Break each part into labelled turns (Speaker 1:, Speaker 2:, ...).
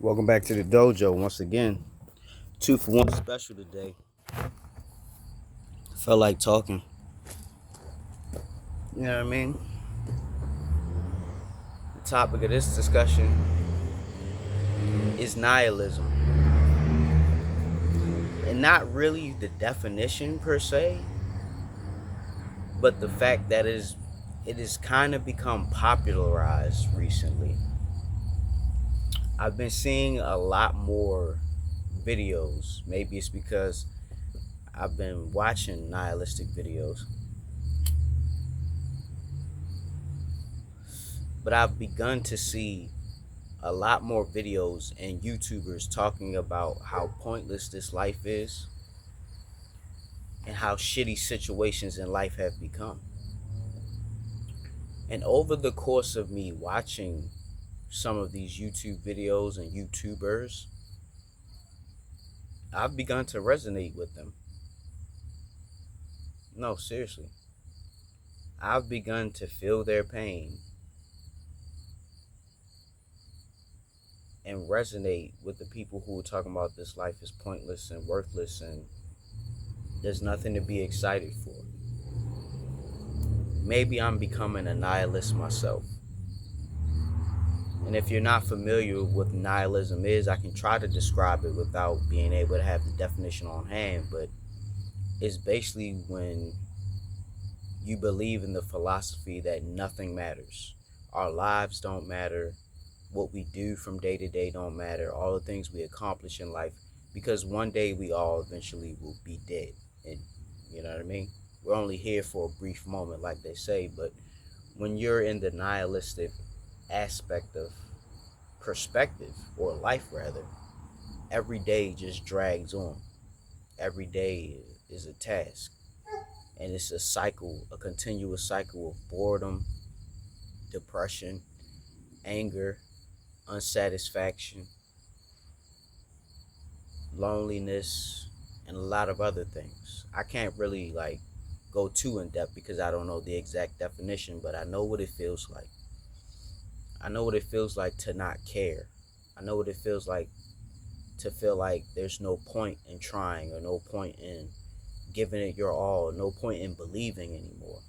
Speaker 1: Welcome back to the dojo once again. 2 for 1 special today. Felt like talking. You know what I mean? The topic of this discussion is nihilism. And not really the definition per se, but the fact that it has kind of become popularized recently. I've been seeing a lot more videos. Maybe it's because I've been watching nihilistic videos. But I've begun to see a lot more videos and YouTubers talking about how pointless this life is and how shitty situations in life have become. And over the course of me watching some of these YouTube videos and YouTubers, I've begun to resonate with them. No, seriously. I've begun to feel their pain and resonate with the people who are talking about this life is pointless and worthless and there's nothing to be excited for. Maybe I'm becoming a nihilist myself. And if you're not familiar with what nihilism is, I can try to describe it without being able to have the definition on hand, but it's basically when you believe in the philosophy that nothing matters. Our lives don't matter. What we do from day to day don't matter. All the things we accomplish in life, because one day we all eventually will be dead. And you know what I mean? We're only here for a brief moment, like they say, but when you're in the nihilistic aspect of perspective, or life rather, every day just drags on. Every day is a task. And it's a cycle, a continuous cycle of boredom, depression, anger, unsatisfaction, loneliness, and a lot of other things. I can't really go too in depth because I don't know the exact definition, but I know what it feels like. I know what it feels like to not care. I know what it feels like to feel like there's no point in trying or no point in giving it your all, no point in believing anymore.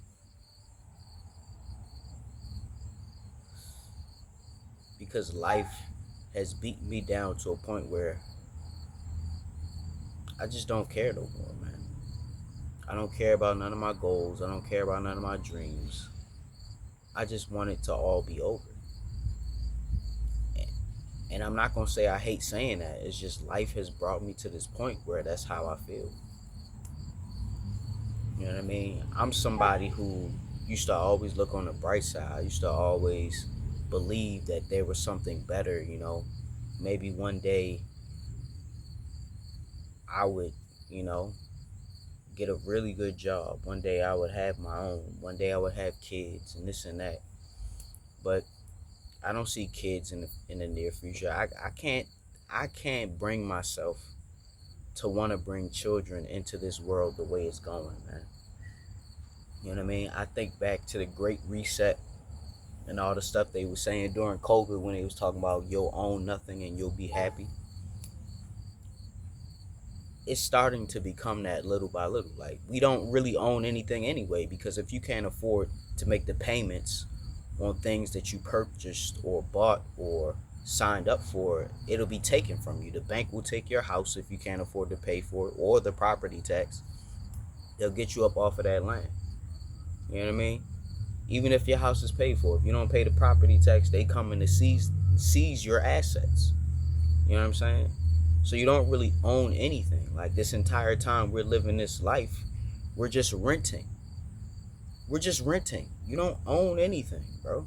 Speaker 1: Because life has beaten me down to a point where I just don't care no more, man. I don't care about none of my goals. I don't care about none of my dreams. I just want it to all be over. And I'm not going to say I hate saying that. It's just life has brought me to this point where that's how I feel. You know what I mean? I'm somebody who used to always look on the bright side. I used to always believe that there was something better, you know. Maybe one day I would, get a really good job. One day I would have my own. One day I would have kids and this and that. But I don't see kids in the near future. I can't bring myself to want to bring children into this world the way it's going, man. You know what I mean? I think back to the Great Reset and all the stuff they were saying during COVID when they was talking about you'll own nothing and you'll be happy. It's starting to become that little by little. Like, we don't really own anything anyway, because if you can't afford to make the payments on things that you purchased or bought or signed up for, it'll be taken from you. The bank will take your house if you can't afford to pay for it, or the property tax. They'll get you up off of that land. You know what I mean? Even if your house is paid for, if you don't pay the property tax, they come in to seize your assets. You know what I'm saying? So you don't really own anything. Like, this entire time we're living this life, we're just renting. We're just renting. You don't own anything, bro.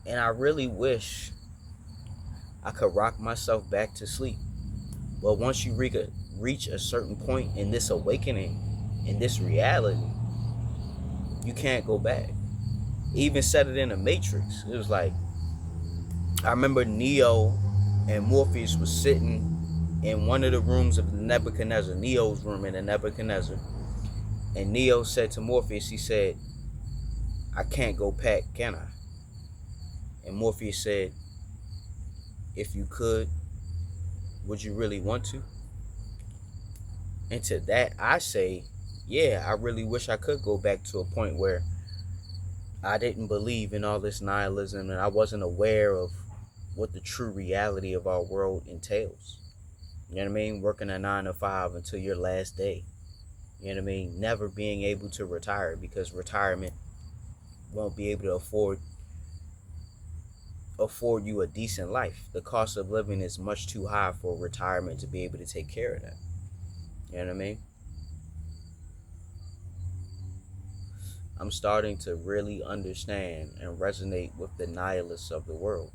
Speaker 1: And I really wish I could rock myself back to sleep. But once you reach a certain point in this awakening, in this reality, you can't go back. Even said it in the Matrix. It was like, I remember Neo and Morpheus was sitting in one of the rooms of Nebuchadnezzar, Neo's room in the Nebuchadnezzar. And Neo said to Morpheus, he said, I can't go back, can I? And Morpheus said, if you could, would you really want to? And to that, I say, yeah, I really wish I could go back to a point where I didn't believe in all this nihilism and I wasn't aware of what the true reality of our world entails. You know what I mean? Working a 9 to 5 until your last day. You know what I mean? Never being able to retire because retirement won't be able to afford you a decent life. The cost of living is much too high for retirement to be able to take care of that. You know what I mean? I'm starting to really understand and resonate with the nihilists of the world.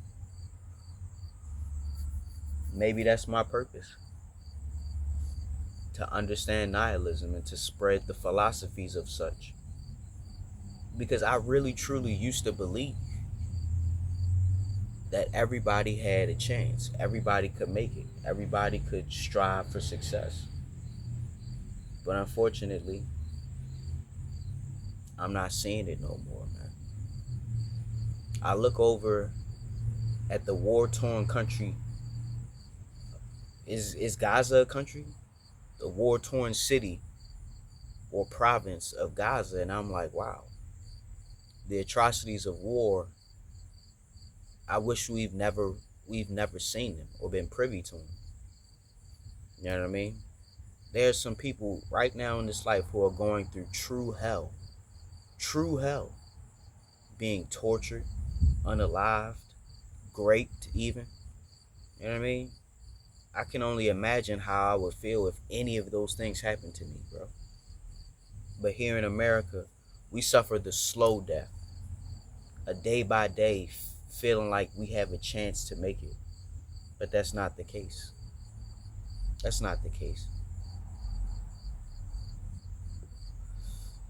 Speaker 1: Maybe that's my purpose, to understand nihilism and to spread the philosophies of such. Because I really truly used to believe that everybody had a chance, everybody could make it, everybody could strive for success. But unfortunately, I'm not seeing it no more, man. I look over at the war-torn country. Is Gaza a country? The war-torn city or province of Gaza, and I'm like, wow. The atrocities of war, I wish we've never seen them or been privy to them. You know what I mean? There's some people right now in this life who are going through true hell, being tortured, unalived, raped even. You know what I mean? I can only imagine how I would feel if any of those things happened to me, bro. But here in America, we suffer the slow death, a day by day feeling like we have a chance to make it. But that's not the case. That's not the case.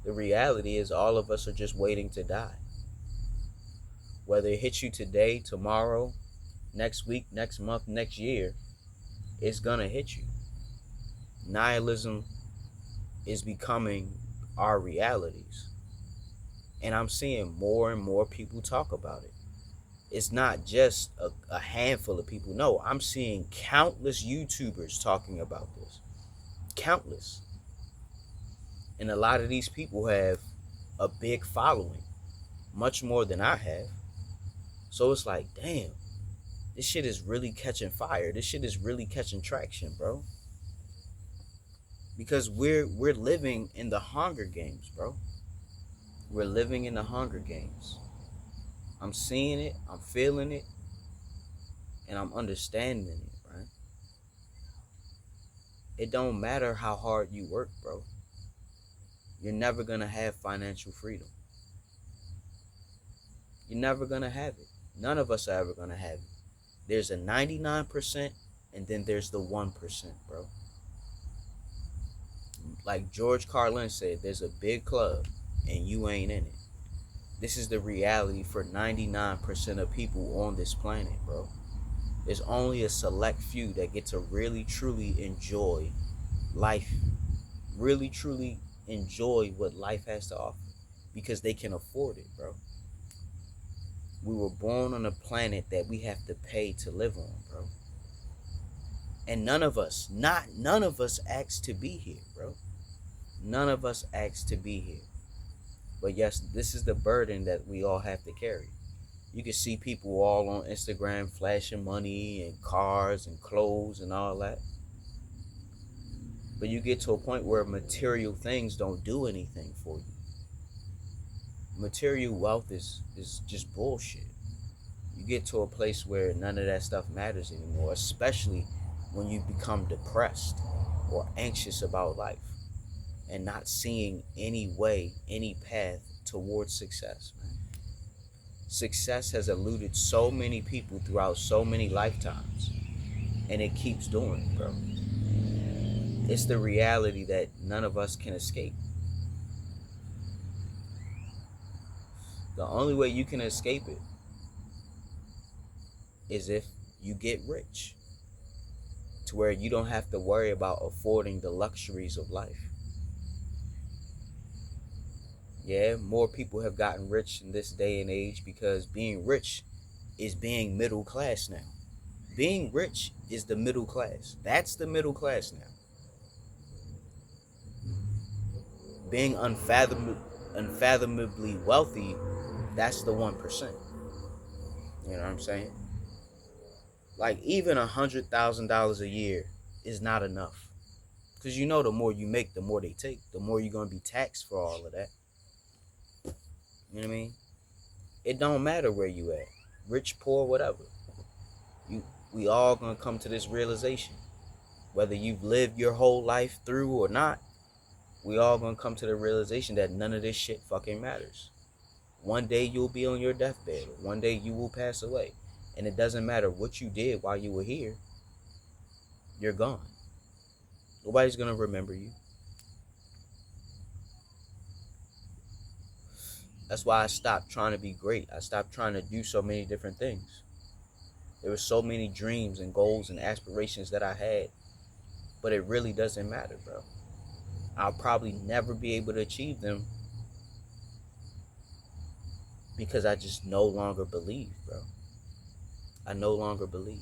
Speaker 1: The reality is all of us are just waiting to die. Whether it hits you today, tomorrow, next week, next month, next year, it's gonna hit you. Nihilism is becoming our realities. And I'm seeing more and more people talk about it. It's not just a handful of people. No, I'm seeing countless YouTubers talking about this. Countless. And a lot of these people have a big following, much more than I have. So it's like, damn, this shit is really catching fire. This shit is really catching traction, bro. Because we're living in the Hunger Games, bro. We're living in the Hunger Games. I'm seeing it, I'm feeling it, and I'm understanding it, right? It don't matter how hard you work, bro. You're never gonna have financial freedom. You're never gonna have it. None of us are ever gonna have it. There's a 99% and then there's the 1%, bro. Like George Carlin said, there's a big club and you ain't in it. This is the reality for 99% of people on this planet, bro. There's only a select few that get to really truly enjoy life, really truly enjoy what life has to offer because they can afford it, bro. We were born on a planet that we have to pay to live on, bro. And none of us asked to be here, bro. None of us asked to be here. But yes, this is the burden that we all have to carry. You can see people all on Instagram flashing money and cars and clothes and all that. But you get to a point where material things don't do anything for you. Material wealth is just bullshit. You get to a place where none of that stuff matters anymore, especially when you become depressed or anxious about life and not seeing any way, any path towards success, man. Success has eluded so many people throughout so many lifetimes, and it keeps doing it, bro. It's the reality that none of us can escape. The only way you can escape it is if you get rich, to where you don't have to worry about affording the luxuries of life. Yeah, more people have gotten rich in this day and age because being rich is being middle class now. Being rich is the middle class. That's the middle class now. Being unfathomably wealthy, that's the 1%. You know what I'm saying? Like, even $100,000 a year is not enough. Because you know, the more you make, the more they take. The more you're going to be taxed for all of that. You know what I mean? It don't matter where you at. Rich, poor, whatever. We all going to come to this realization. Whether you've lived your whole life through or not, we all going to come to the realization that none of this shit fucking matters. One day you'll be on your deathbed. One day you will pass away. And it doesn't matter what you did while you were here. You're gone. Nobody's going to remember you. That's why I stopped trying to be great. I stopped trying to do so many different things. There were so many dreams and goals and aspirations that I had. But it really doesn't matter, bro. I'll probably never be able to achieve them because I just no longer believe, bro. I no longer believe.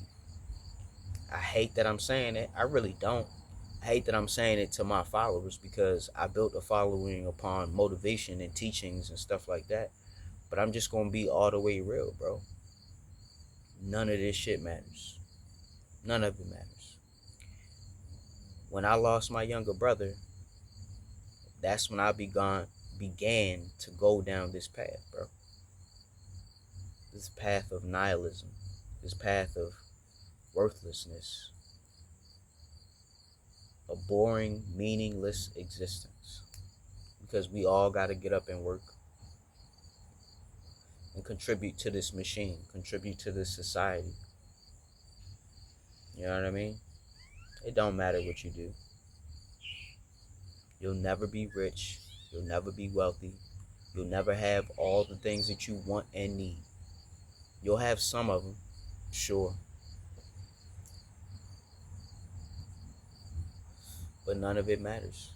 Speaker 1: I hate that I'm saying it. I really don't. I hate that I'm saying it to my followers because I built a following upon motivation and teachings and stuff like that. But I'm just going to be all the way real, bro. None of this shit matters. None of it matters. When I lost my younger brother, that's when I began to go down this path, bro. This path of nihilism. This path of worthlessness. A boring, meaningless existence. Because we all got to get up and work and contribute to this machine, contribute to this society. You know what I mean? It don't matter what you do. You'll never be rich. You'll never be wealthy. You'll never have all the things that you want and need. You'll have some of them, sure. But none of it matters.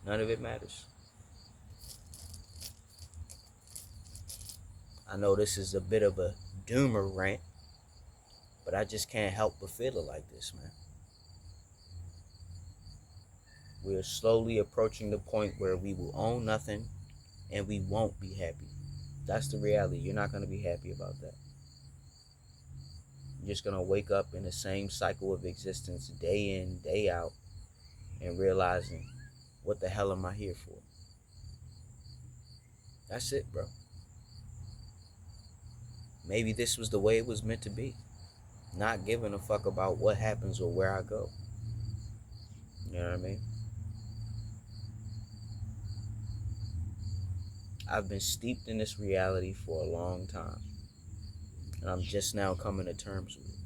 Speaker 1: None of it matters. I know this is a bit of a doomer rant, but I just can't help but feel it like this, man. We are slowly approaching the point where we will own nothing and we won't be happy. That's the reality. You're not going to be happy about that. You're just going to wake up in the same cycle of existence day in, day out, and realizing, what the hell am I here for? That's it, bro. Maybe this was the way it was meant to be. Not giving a fuck about what happens or where I go. You know what I mean? I've been steeped in this reality for a long time. And I'm just now coming to terms with it.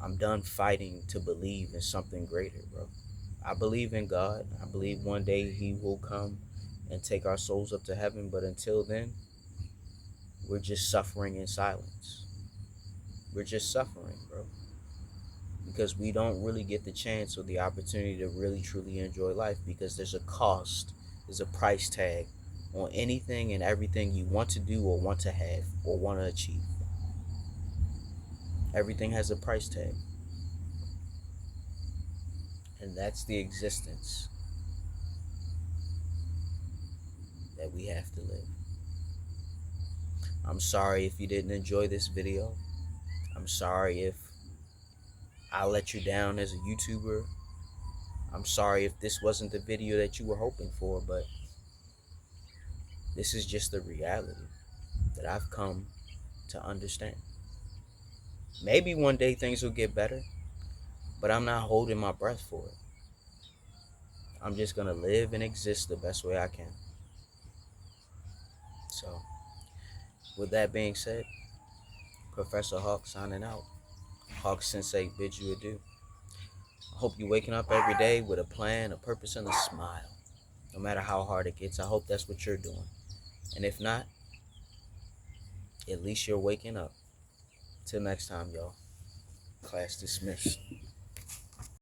Speaker 1: I'm done fighting to believe in something greater, bro. I believe in God. I believe one day He will come and take our souls up to heaven. But until then, we're just suffering in silence. We're just suffering, bro. Because we don't really get the chance or the opportunity to really truly enjoy life, because there's a cost, there's a price tag on anything and everything you want to do or want to have or want to achieve. Everything has a price tag. And that's the existence that we have to live. I'm sorry if you didn't enjoy this video. I'm sorry if I let you down as a YouTuber. I'm sorry if this wasn't the video that you were hoping for, but this is just the reality that I've come to understand. Maybe one day things will get better, but I'm not holding my breath for it. I'm just going to live and exist the best way I can. So, with that being said, Professor Hawk signing out. Hawk Sensei bids you adieu. I hope you're waking up every day with a plan, a purpose, and a smile. No matter how hard it gets, I hope that's what you're doing. And if not, at least you're waking up. Till next time, y'all. Class dismissed.